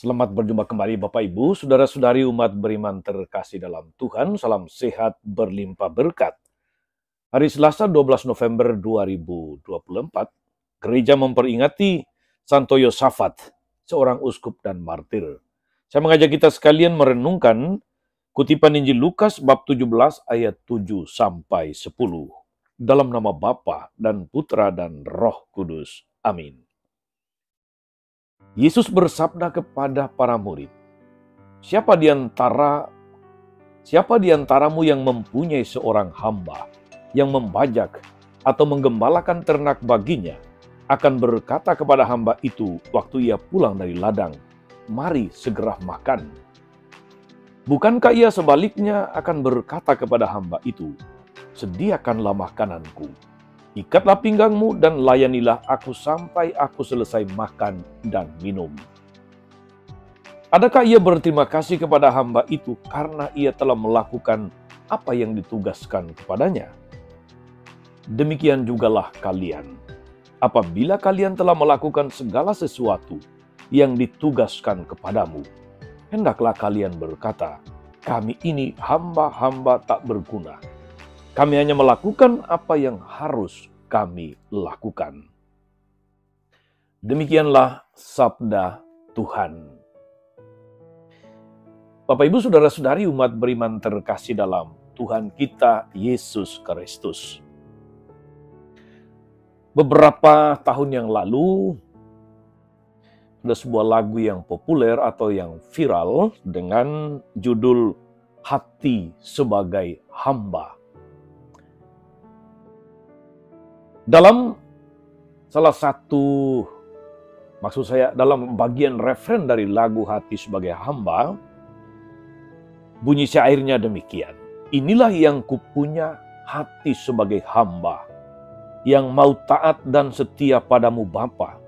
Selamat berjumpa kembali Bapak Ibu, Saudara-saudari umat beriman terkasih dalam Tuhan. Salam sehat berlimpah berkat. Hari Selasa 12 November 2024, gereja memperingati Santo Yosafat, seorang uskup dan martir. Saya mengajak kita sekalian merenungkan kutipan Injil Lukas bab 17 ayat 7 sampai 10. Dalam nama Bapa dan Putra dan Roh Kudus. Amin. Yesus bersabda kepada para murid, Siapa di antaramu yang mempunyai seorang hamba yang membajak atau menggembalakan ternak baginya, akan berkata kepada hamba itu waktu ia pulang dari ladang, mari segera makan. Bukankah ia sebaliknya akan berkata kepada hamba itu, sediakanlah makananku, ikatlah pinggangmu dan layanilah aku sampai aku selesai makan dan minum. Adakah ia berterima kasih kepada hamba itu karena ia telah melakukan apa yang ditugaskan kepadanya? Demikian jugalah kalian. Apabila kalian telah melakukan segala sesuatu yang ditugaskan kepadamu, hendaklah kalian berkata, kami ini hamba-hamba tak berguna. Kami hanya melakukan apa yang harus kami lakukan. Demikianlah sabda Tuhan. Bapak Ibu Saudara-saudari umat beriman terkasih dalam Tuhan kita Yesus Kristus. Beberapa tahun yang lalu ada sebuah lagu yang populer atau yang viral dengan judul Hati Sebagai Hamba. Dalam salah satu, dalam bagian referen dari lagu Hati Sebagai Hamba, bunyi syairnya demikian. Inilah yang kupunya hati sebagai hamba, yang mau taat dan setia padamu Bapa.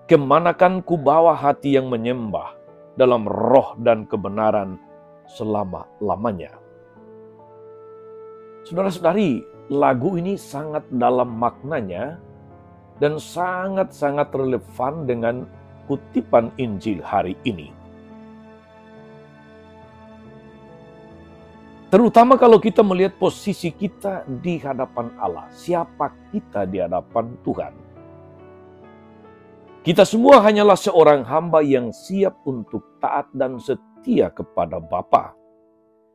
Kemanakan ku bawa hati yang menyembah dalam roh dan kebenaran selama-lamanya. Saudara-saudari, lagu ini sangat dalam maknanya dan sangat-sangat relevan dengan kutipan Injil hari ini. Terutama kalau kita melihat posisi kita di hadapan Allah. Siapa kita di hadapan Tuhan? Kita semua hanyalah seorang hamba yang siap untuk taat dan setia kepada Bapa,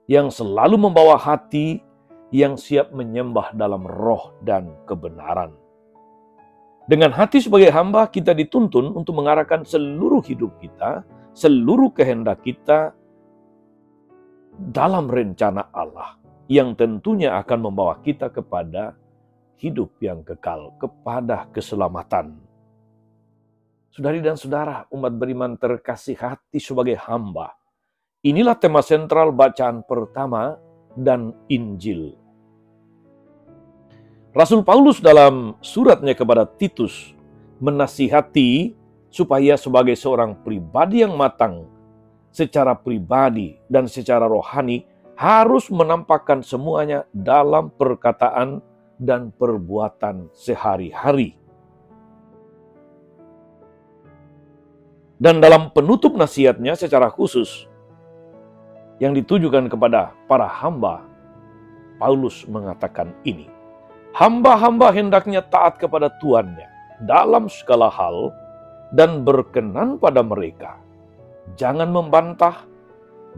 yang selalu membawa hati yang siap menyembah dalam roh dan kebenaran. Dengan hati sebagai hamba, kita dituntun untuk mengarahkan seluruh hidup kita, seluruh kehendak kita, dalam rencana Allah yang tentunya akan membawa kita kepada hidup yang kekal, kepada keselamatan. Saudari dan saudara, umat beriman terkasih hati sebagai hamba. Inilah tema sentral bacaan pertama dan Injil. Rasul Paulus dalam suratnya kepada Titus menasihati supaya sebagai seorang pribadi yang matang, secara pribadi dan secara rohani harus menampakkan semuanya dalam perkataan dan perbuatan sehari-hari. Dan dalam penutup nasihatnya secara khusus yang ditujukan kepada para hamba, Paulus mengatakan ini. Hamba-hamba hendaknya taat kepada tuannya dalam segala hal dan berkenan pada mereka. Jangan membantah,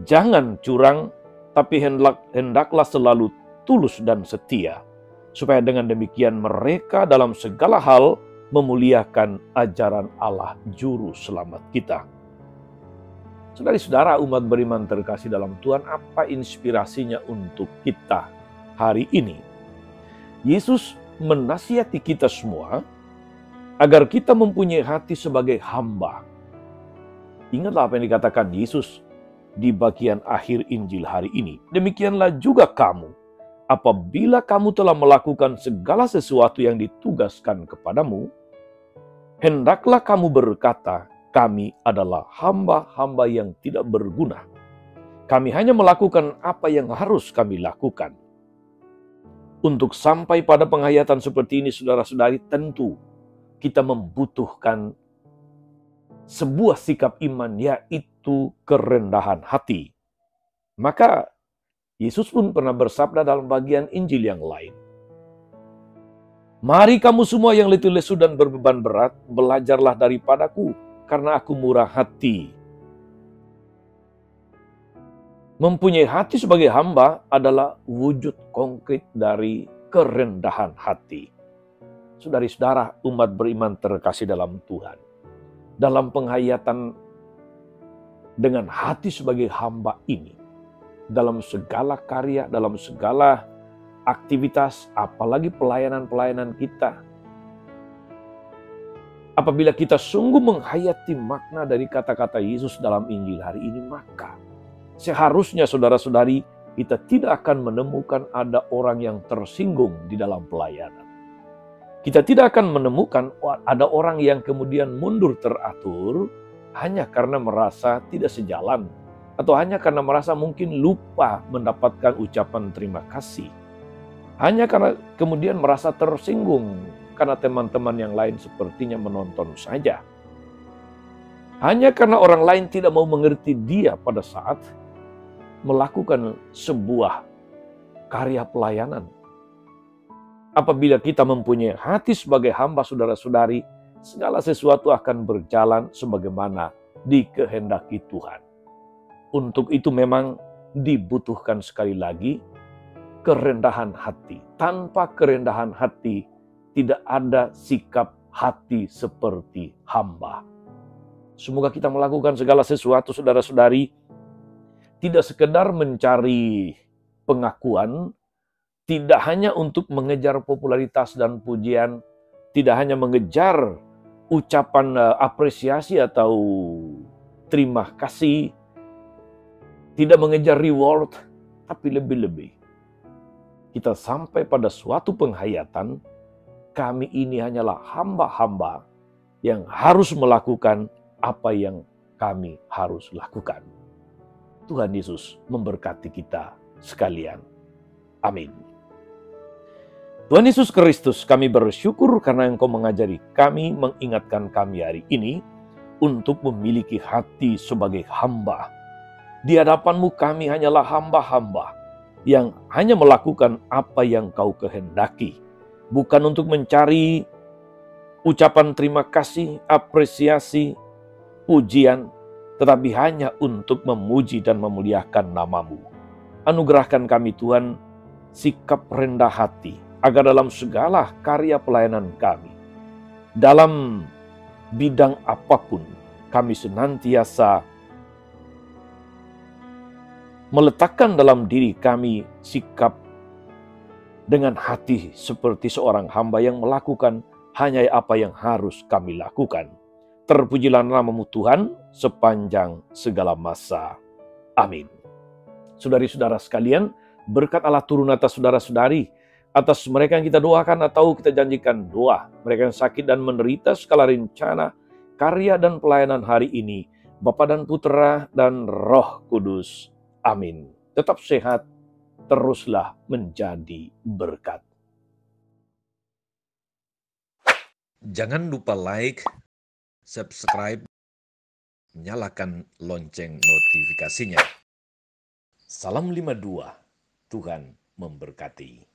jangan curang, tapi hendaklah selalu tulus dan setia, supaya dengan demikian mereka dalam segala hal memuliakan ajaran Allah Juru Selamat kita. Saudari-saudara umat beriman terkasih dalam Tuhan, apa inspirasinya untuk kita hari ini? Yesus menasihati kita semua agar kita mempunyai hati sebagai hamba. Ingatlah apa yang dikatakan Yesus di bagian akhir Injil hari ini. Demikianlah juga kamu, apabila kamu telah melakukan segala sesuatu yang ditugaskan kepadamu, hendaklah kamu berkata, kami adalah hamba-hamba yang tidak berguna. Kami hanya melakukan apa yang harus kami lakukan. Untuk sampai pada penghayatan seperti ini, saudara-saudari, tentu kita membutuhkan sebuah sikap iman, yaitu kerendahan hati. Maka Yesus pun pernah bersabda dalam bagian Injil yang lain, "Mari kamu semua yang letih lesu dan berbeban berat, belajarlah daripadaku, karena aku murah hati." Mempunyai hati sebagai hamba adalah wujud konkret dari kerendahan hati. Saudari-saudara, umat beriman terkasih dalam Tuhan, dalam penghayatan dengan hati sebagai hamba ini, dalam segala karya, dalam segala aktivitas, apalagi pelayanan-pelayanan kita, apabila kita sungguh menghayati makna dari kata-kata Yesus dalam Injil hari ini, maka seharusnya saudara-saudari, kita tidak akan menemukan ada orang yang tersinggung di dalam pelayanan. Kita tidak akan menemukan ada orang yang kemudian mundur teratur hanya karena merasa tidak sejalan, atau hanya karena merasa mungkin lupa mendapatkan ucapan terima kasih. Hanya karena kemudian merasa tersinggung karena teman-teman yang lain sepertinya menonton saja. Hanya karena orang lain tidak mau mengerti dia pada saat melakukan sebuah karya pelayanan. Apabila kita mempunyai hati sebagai hamba, saudara-saudari, segala sesuatu akan berjalan sebagaimana dikehendaki Tuhan. Untuk itu memang dibutuhkan sekali lagi kerendahan hati. Tanpa kerendahan hati, tidak ada sikap hati seperti hamba. Semoga kita melakukan segala sesuatu, saudara-saudari, tidak sekedar mencari pengakuan, tidak hanya untuk mengejar popularitas dan pujian, tidak hanya mengejar ucapan apresiasi atau terima kasih, tidak mengejar reward, tapi lebih-lebih kita sampai pada suatu penghayatan, kami ini hanyalah hamba-hamba yang harus melakukan apa yang kami harus lakukan. Tuhan Yesus memberkati kita sekalian. Amin. Tuhan Yesus Kristus, kami bersyukur karena Engkau mengajari kami, mengingatkan kami hari ini untuk memiliki hati sebagai hamba. Di hadapan-Mu kami hanyalah hamba-hamba yang hanya melakukan apa yang Kau kehendaki. Bukan untuk mencari ucapan terima kasih, apresiasi, pujian, tetapi hanya untuk memuji dan memuliakan nama-Mu. Anugerahkan kami Tuhan sikap rendah hati, agar dalam segala karya pelayanan kami, dalam bidang apapun, kami senantiasa meletakkan dalam diri kami sikap dengan hati seperti seorang hamba yang melakukan hanya apa yang harus kami lakukan. Terpujilah nama-Mu Tuhan sepanjang segala masa. Amin. Saudari-saudara sekalian, berkat Allah turun atas saudara-saudari, atas mereka yang kita doakan atau kita janjikan doa, mereka yang sakit dan menderita segala rencana, karya dan pelayanan hari ini, Bapa dan Putra dan Roh Kudus. Amin. Tetap sehat, teruslah menjadi berkat. Jangan lupa like, subscribe, nyalakan lonceng notifikasinya. Salam 52, Tuhan memberkati.